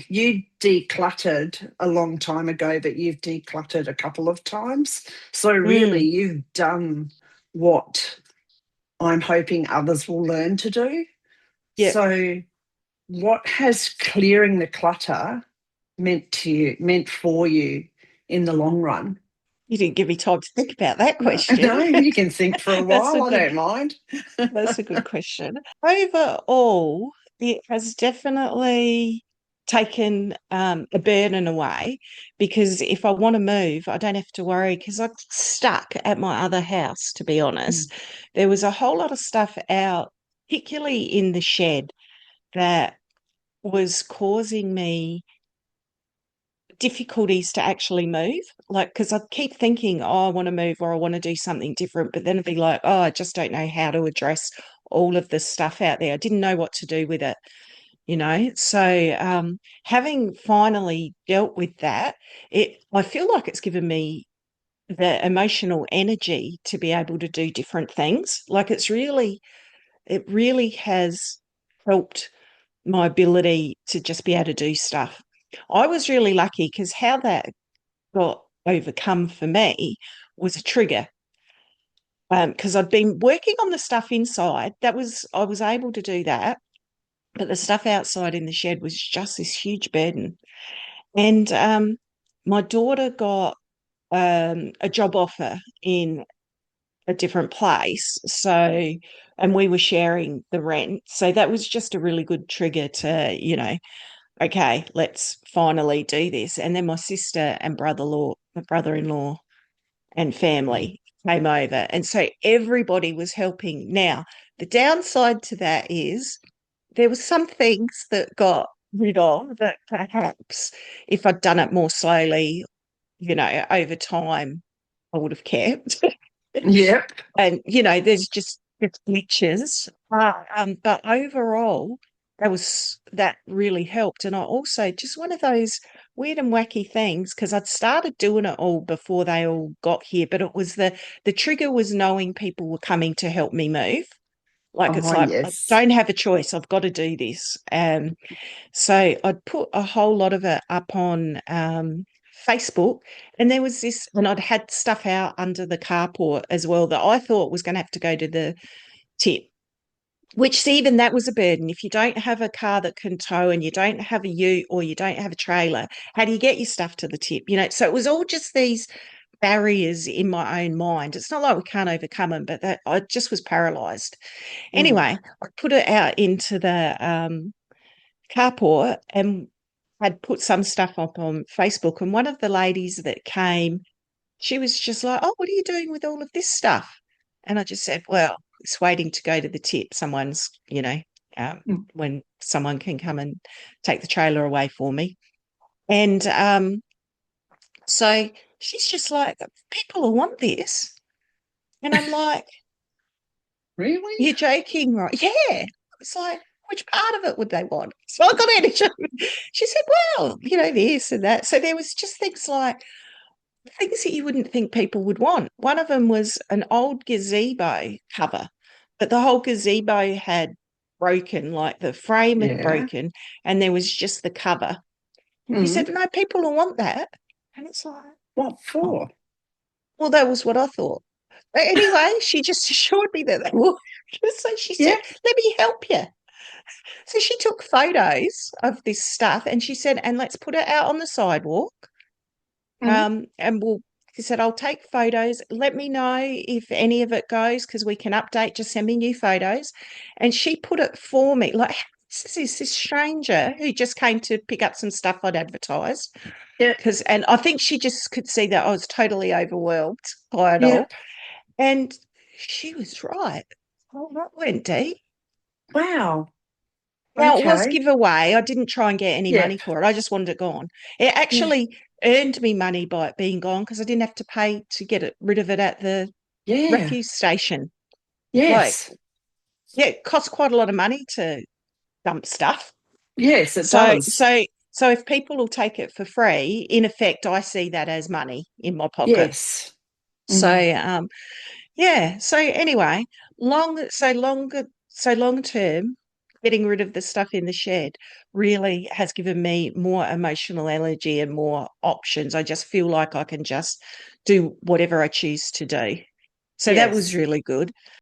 you decluttered a long time ago, but you've decluttered a couple of times. So really, Mm, you've done what I'm hoping others will learn to do. yeah. So, what has clearing the clutter meant for you in the long run? You didn't give me time to think about that No, question. no, you can think for a That's a while. I good don't mind. that's a good question. Overall, it has definitely taken a burden away because if I want to move, I don't have to worry because I'm stuck at my other house, to be honest. There was a whole lot of stuff out, particularly in the shed, that was causing me difficulties to actually move. Like, because I keep thinking, oh, I want to move or I want to do something different. But then it'd be like, oh, I just don't know how to address all of the stuff out there. I didn't know what to do with it, you know? So, having finally dealt with that, I feel like it's given me the emotional energy to be able to do different things. Like, it really has helped my ability to just be able to do stuff. I was really lucky because how that got overcome for me was a trigger. Because I'd been working on the stuff inside. I was able to do that, but the stuff outside in the shed was just this huge burden. And my daughter got a job offer in a different place. So, and we were sharing the rent. So that was just a really good trigger to, okay, let's finally do this. And then my sister and brother-in-law and family came over. And so everybody was helping. Now, the downside to that is there were some things that got rid of that perhaps if I'd done it more slowly, over time, I would have kept. Yep. And, there's just glitches. But overall, that really helped. And I also just one of those weird and wacky things because I'd started doing it all before they all got here, but it was the trigger was knowing people were coming to help me move. Like it's Oh, like I yes. don't have a choice. I've got to do this. So I'd put a whole lot of it up on Facebook, and there was this, and I'd had stuff out under the carport as well that I thought was going to have to go to the tip. Which even that was a burden. If you don't have a car that can tow and you don't have a ute or you don't have a trailer, how do you get your stuff to the tip? So it was all just these barriers in my own mind. It's not like we can't overcome them, but that I just was paralyzed. Mm. Anyway, I put it out into the carport and had put some stuff up on Facebook. And one of the ladies that came, she was just like, "Oh, what are you doing with all of this stuff?" And I just said, "Well, it's waiting to go to the tip. When someone can come and take the trailer away for me." And so she's just like, "People will want this." And I'm like, Really? "You're joking, right?" Yeah. It's like, which part of it would they want? So I got in and she said, "Well, this and that." So there was just things that you wouldn't think people would want. One of them was an old gazebo cover, but the whole gazebo had broken, like the frame had Yeah. broken, and there was just the cover. And she Mm. said, "No, people will want that." And it's like, What oh, for? well, that was what I thought. But anyway, she just assured me that they would. So she said, Yeah. "Let me help you." So she took photos of this stuff and she said, "And let's put it out on the sidewalk. Mm. And he said, I'll take photos. Let me know if any of it goes because we can update. Just send me new photos." And she put it for me. Like, this stranger who just came to pick up some stuff I'd advertised. Yep. And I think she just could see that I was totally overwhelmed by it all. Yep. And she was right. Oh, that went deep. Wow. Now, it was Okay. giveaway. I didn't try and get any money Yep. for it. I just wanted it gone. It Yeah. actually earned me money by it being gone because I didn't have to pay to get rid of it at the Yeah. refuse station. Like, Yes. yeah, it costs quite a lot of money to dump stuff. Yes, it So, does. so, so if people will take it for free, in effect, I see that as money in my pocket. Yes. So, Mm. yeah. So anyway, long term. getting rid of the stuff in the shed really has given me more emotional energy and more options. I just feel like I can just do whatever I choose to do. So that was Yes. really good.